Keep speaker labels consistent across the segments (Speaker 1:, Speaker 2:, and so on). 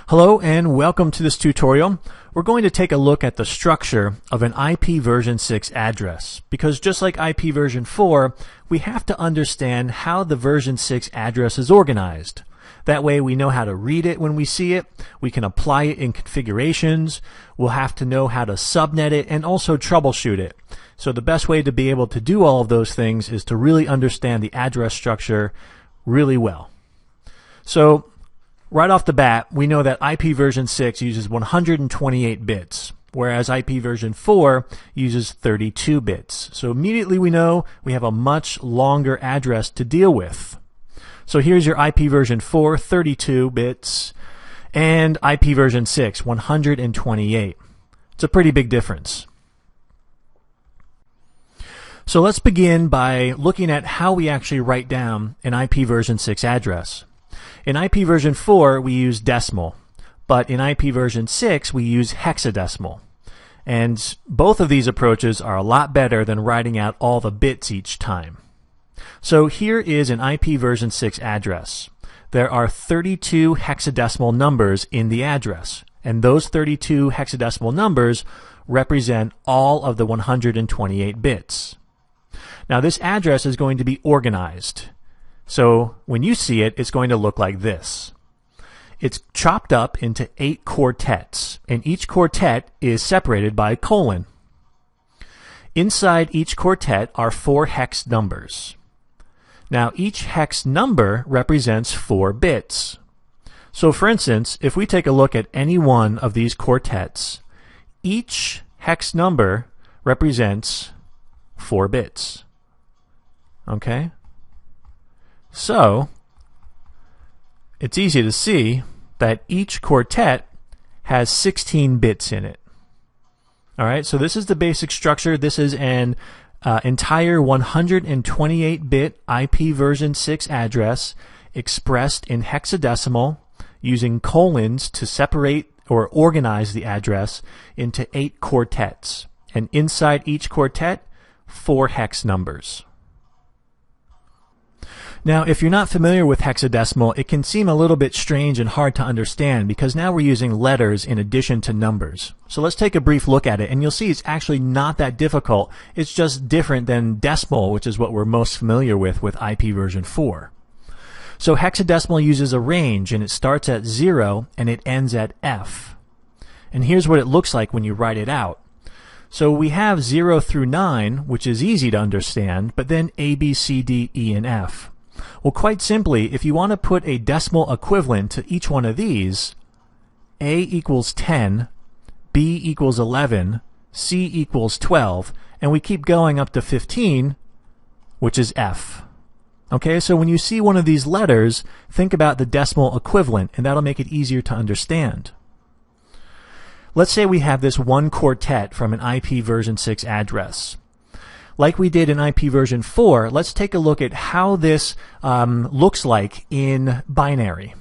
Speaker 1: Hello and welcome to this tutorial. We're going to take a look at the structure of an IP version 6 address, because just like IP version 4, we have to understand how the version 6 address is organized. That way we know how to read it when we see it, we can apply it in configurations, we'll have to know how to subnet it and also troubleshoot it. So the best way to be able to do all of those things is to really understand the address structure really well. So right off the bat, we know that IP version 6 uses 128 bits, whereas IP version 4 uses 32 bits. So immediately we know we have a much longer address to deal with. So here's your IP version 4, 32 bits, and IP version 6, 128. It's a pretty big difference. So let's begin by looking at how we actually write down an IP version 6 address. In IP version 4, we use decimal, but in IP version 6, we use hexadecimal. And both of these approaches are a lot better than writing out all the bits each time. So here is an IP version 6 address. There are 32 hexadecimal numbers in the address, and those 32 hexadecimal numbers represent all of the 128 bits. Now this address is going to be organized. So when you see it, it's going to look like this. It's chopped up into 8 quartets, and each quartet is separated by a colon. Inside each quartet are 4 hex numbers. Now each hex number represents 4 bits. So for instance, if we take a look at any one of these quartets, each hex number represents 4 bits. Okay? So, it's easy to see that each quartet has 16 bits in it. Alright, so this is the basic structure. This is an entire 128-bit IP version 6 address expressed in hexadecimal using colons to separate or organize the address into 8 quartets. And inside each quartet, 4 hex numbers. Now, if you're not familiar with hexadecimal, it can seem a little bit strange and hard to understand because now we're using letters in addition to numbers. So let's take a brief look at it, and you'll see it's actually not that difficult. It's just different than decimal, which is what we're most familiar with IP version 4. So hexadecimal uses a range, and it starts at 0 and it ends at F. And here's what it looks like when you write it out. So we have 0 through 9, which is easy to understand, but then A, B, C, D, E, and F. Well, quite simply, if you want to put a decimal equivalent to each one of these, A equals 10, B equals 11, C equals 12, and we keep going up to 15, which is F. Okay, so when you see one of these letters, think about the decimal equivalent, and that'll make it easier to understand. Let's say we have this one quartet from an IP version 6 address. Like we did in IP version 4, let's take a look at how this looks like in binary.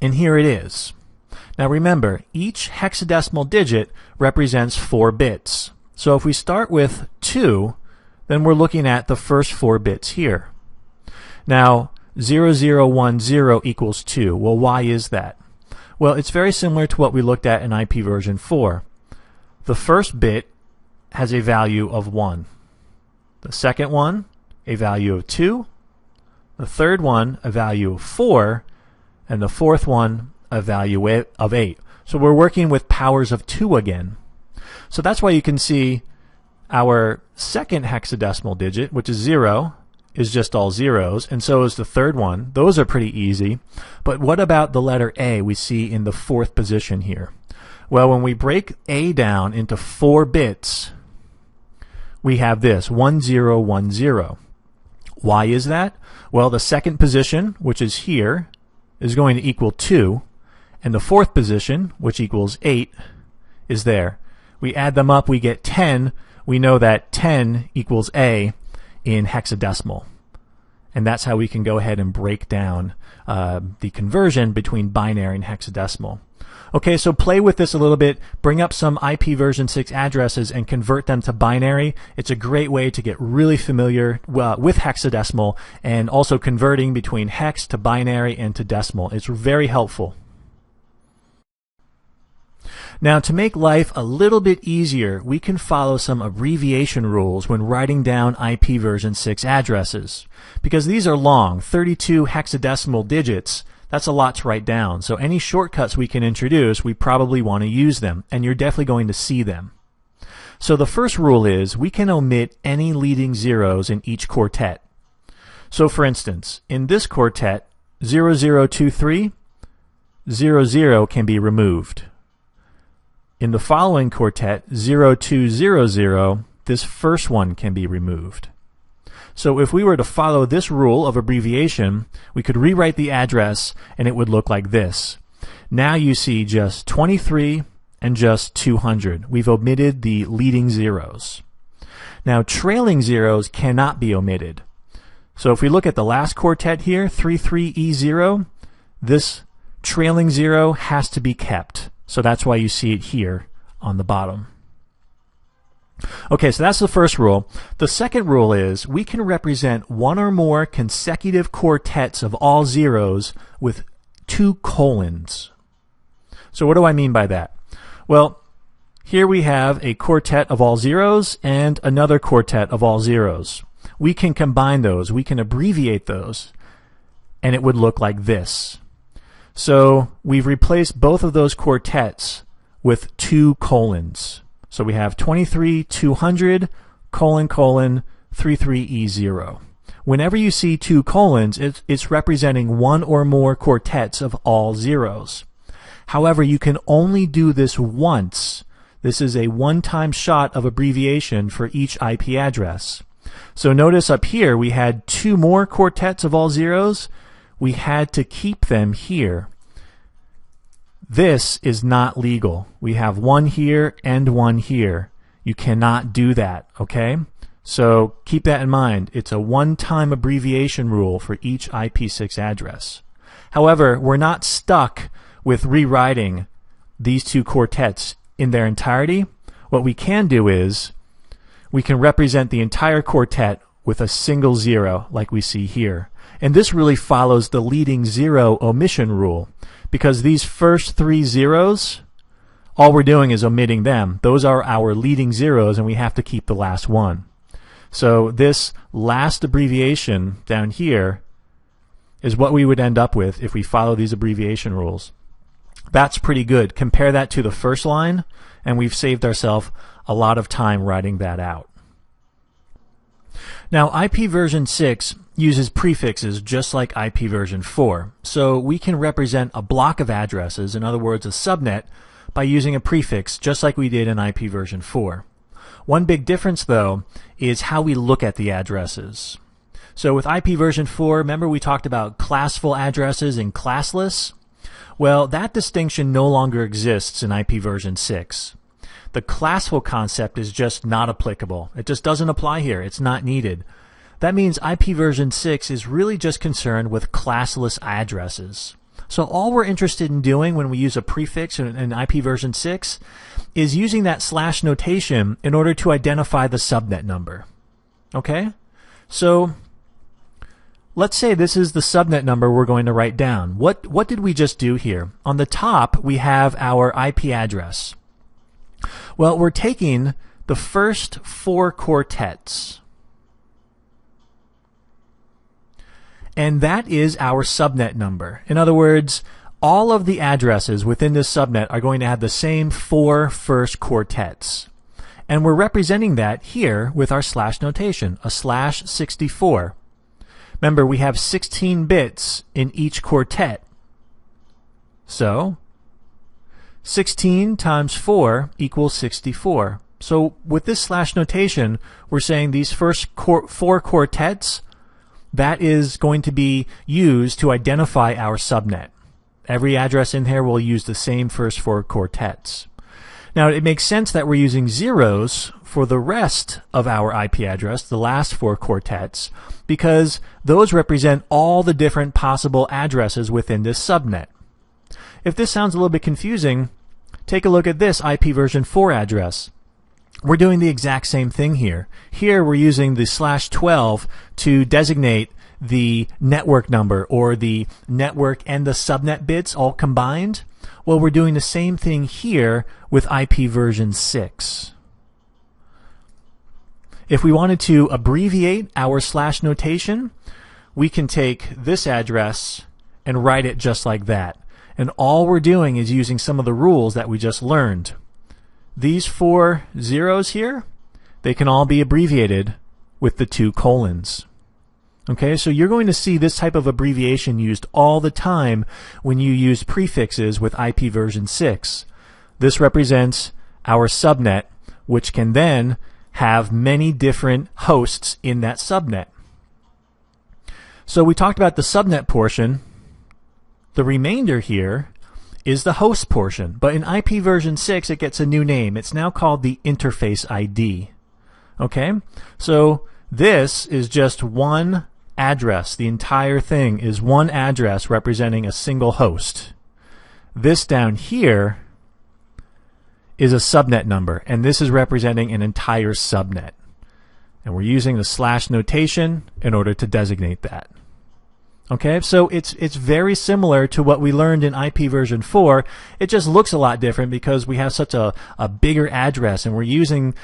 Speaker 1: And here it is. Now remember, each hexadecimal digit represents 4 bits. So if we start with 2, then we're looking at the first 4 bits here. Now 0010 equals 2. Well, why is that? Well, it's very similar to what we looked at in IP version 4. The first bit has a value of 1. The second one, a value of 2. The third one, a value of 4. And the fourth one, a value of 8. So we're working with powers of 2 again. So that's why you can see our second hexadecimal digit, which is 0, is just all zeros, and so is the third one. Those are pretty easy. But what about the letter A we see in the 4th position here? Well, when we break A down into 4 bits, we have this, 1010. Why is that? Well, the second position, which is here, is going to equal 2, and the 4th position, which equals 8, is there. We add them up, we get 10. We know that 10 equals A in hexadecimal. And that's how we can go ahead and break down the conversion between binary and hexadecimal. Okay, so play with this a little bit, bring up some IP version 6 addresses and convert them to binary. It's a great way to get really familiar with hexadecimal and also converting between hex to binary and to decimal. It's very helpful. Now, to make life a little bit easier, we can follow some abbreviation rules when writing down IPv6 addresses. Because these are long, 32 hexadecimal digits, that's a lot to write down. So any shortcuts we can introduce, we probably want to use them, and you're definitely going to see them. So the first rule is we can omit any leading zeros in each quartet. So for instance, in this quartet, 0023, 00 can be removed. In the following quartet, 0200, this first one can be removed. So if we were to follow this rule of abbreviation, we could rewrite the address and it would look like this. Now you see just 23 and just 200. We've omitted the leading zeros. Now trailing zeros cannot be omitted. So if we look at the last quartet here, 33E0, this trailing zero has to be kept. So that's why you see it here on the bottom. Okay, so that's the first rule. The second rule is we can represent one or more consecutive quartets of all zeros with 2 colons. So what do I mean by that? Well, here we have a quartet of all zeros and another quartet of all zeros. We can combine those, we can abbreviate those, and it would look like this. So we've replaced both of those quartets with 2 colons. So we have 23-200, : 33E0. Whenever you see 2 colons, it's representing one or more quartets of all zeros. However, you can only do this once. This is a one-time shot of abbreviation for each IP address. So notice up here we had 2 more quartets of all zeros. We had to keep them here. This is not legal. We have one here and one here. You cannot do that, okay? So keep that in mind. It's a one-time abbreviation rule for each IP6 address. However, we're not stuck with rewriting these 2 quartets in their entirety. What we can do is we can represent the entire quartet with a single zero like we see here. And this really follows the leading zero omission rule, because these first 3 zeros, all we're doing is omitting them. Those are our leading zeros, and we have to keep the last one. So this last abbreviation down here is what we would end up with if we follow these abbreviation rules. That's pretty good. Compare that to the first line, and we've saved ourselves a lot of time writing that out. Now, IPv6 uses prefixes just like IPv4, so we can represent a block of addresses, in other words a subnet, by using a prefix just like we did in IPv4. One big difference though is how we look at the addresses. So with IPv4, remember we talked about classful addresses and classless? Well, that distinction no longer exists in IPv6. The classful concept is just not applicable. It just doesn't apply here. It's not needed. That means IPv6 is really just concerned with classless addresses. So all we're interested in doing when we use a prefix in IPv6 is using that slash notation in order to identify the subnet number. Okay? So let's say this is the subnet number we're going to write down. What did we just do here? On the top, we have our IP address. Well, we're taking the first 4 quartets, and that is our subnet number. In other words, all of the addresses within this subnet are going to have the same 4 first quartets. And we're representing that here with our slash notation, a /64. Remember, we have 16 bits in each quartet. So 16 times 4 equals 64. So with this slash notation, we're saying these first 4 quartets, that is going to be used to identify our subnet. Every address in here will use the same first 4 quartets. Now it makes sense that we're using zeros for the rest of our IP address, the last 4 quartets, because those represent all the different possible addresses within this subnet. If this sounds a little bit confusing, take a look at this IPv4 address. We're doing the exact same thing here. Here we're using the /12 to designate the network number or the network and the subnet bits all combined? Well, we're doing the same thing here with IP version 6. If we wanted to abbreviate our slash notation, we can take this address and write it just like that. And all we're doing is using some of the rules that we just learned. These 4 zeros here, they can all be abbreviated with the 2 colons. Okay, so you're going to see this type of abbreviation used all the time when you use prefixes with IP version 6. This represents our subnet, which can then have many different hosts in that subnet. So we talked about the subnet portion. The remainder here is the host portion, but in IP version 6 it gets a new name. It's now called the interface ID. Okay, so this is just one address. The entire thing is one address representing a single host. This down here is a subnet number, and this is representing an entire subnet. And we're using the slash notation in order to designate that. Okay, so it's very similar to what we learned in IP version 4. It just looks a lot different because we have such a bigger address, and we're using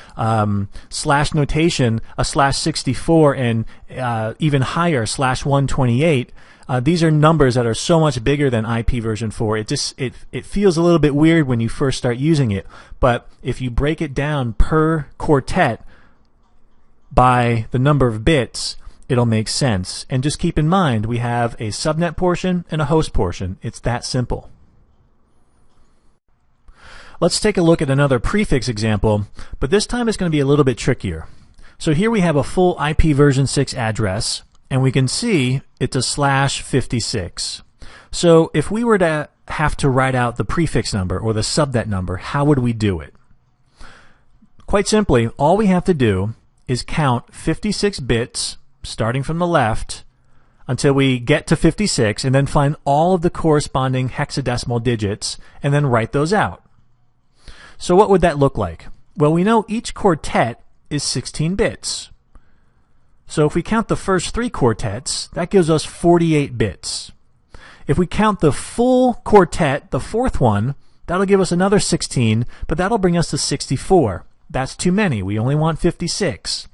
Speaker 1: slash notation, a slash 64, and even higher, slash 128. These are numbers that are so much bigger than IP version 4. It feels a little bit weird when you first start using it, but if you break it down per quartet by the number of bits, it'll make sense. And just keep in mind, we have a subnet portion and a host portion. It's that simple. Let's take a look at another prefix example, but this time it's going to be a little bit trickier. So here we have a full IP version 6 address, and we can see it's a slash 56. So if we were to have to write out the prefix number or the subnet number, how would we do it? Quite simply, all we have to do is count 56 bits starting from the left until we get to 56, and then find all of the corresponding hexadecimal digits and then write those out. So what would that look like? Well, we know each quartet is 16 bits. So if we count the first 3 quartets, that gives us 48 bits. If we count the full quartet, the 4th one, that'll give us another 16, but that'll bring us to 64. That's too many. We only want 56.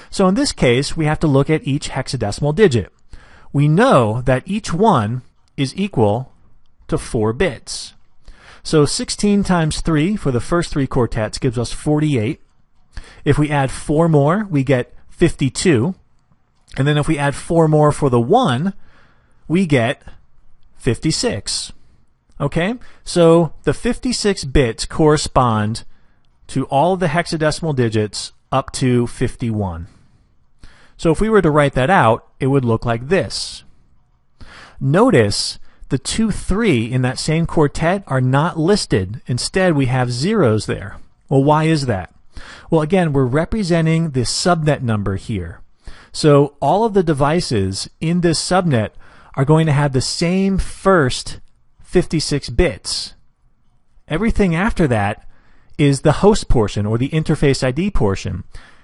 Speaker 1: So in this case, we have to look at each hexadecimal digit. We know that each one is equal to 4 bits. So 16 times 3 for the first 3 quartets gives us 48. If we add 4 more, we get 52. And then if we add 4 more for the 1, we get 56. Okay? So the 56 bits correspond to all of the hexadecimal digits up to 51. So if we were to write that out, it would look like this. Notice the 2, 3 in that same quartet are not listed. Instead, we have zeros there. Well, why is that? Well, again, we're representing the subnet number here. So all of the devices in this subnet are going to have the same first 56 bits. Everything after that is the host portion or the interface ID portion.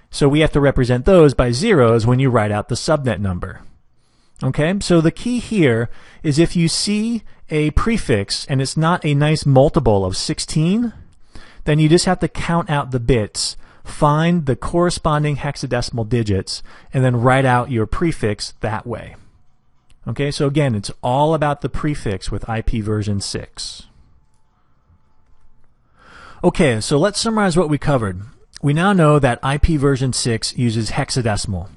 Speaker 1: So we have to represent those by zeros when you write out the subnet number. Okay, so the key here is if you see a prefix and it's not a nice multiple of 16, then you just have to count out the bits, find the corresponding hexadecimal digits, and then write out your prefix that way. Okay, so again, it's all about the prefix with IP version 6. Okay, so let's summarize what we covered. We now know that IP version 6 uses hexadecimal.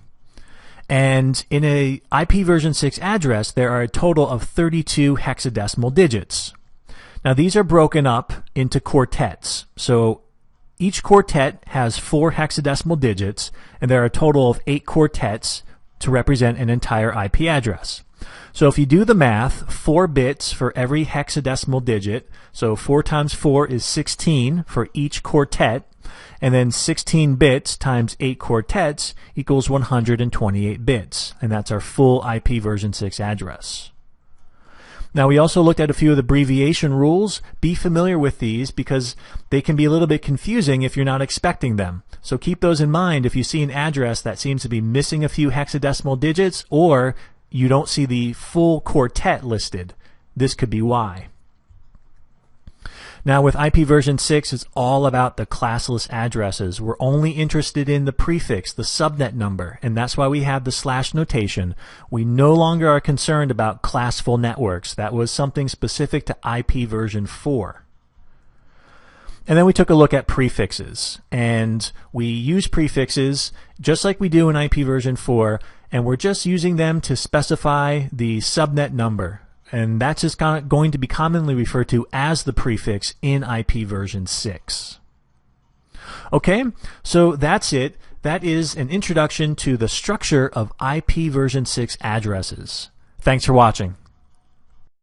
Speaker 1: And in a IP version 6 address, there are a total of 32 hexadecimal digits. Now these are broken up into quartets. So each quartet has 4 hexadecimal digits, and there are a total of 8 quartets to represent an entire IP address. So if you do the math, 4 bits for every hexadecimal digit, so 4 times 4 is 16 for each quartet, and then 16 bits times 8 quartets equals 128 bits, and that's our full IP version 6 address. Now we also looked at a few of the abbreviation rules. Be familiar with these because they can be a little bit confusing if you're not expecting them. So keep those in mind if you see an address that seems to be missing a few hexadecimal digits or you don't see the full quartet listed. This could be why. Now with IP version 6, it's all about the classless addresses. We're only interested in the prefix, the subnet number, and that's why we have the slash notation. We no longer are concerned about classful networks. That was something specific to IP version 4. And then we took a look at prefixes, and we use prefixes just like we do in IP version 4, and we're just using them to specify the subnet number. And that's just going to be commonly referred to as the prefix in IP version 6. Okay, so that's it. That is an introduction to the structure of IP version 6 addresses. Thanks for watching.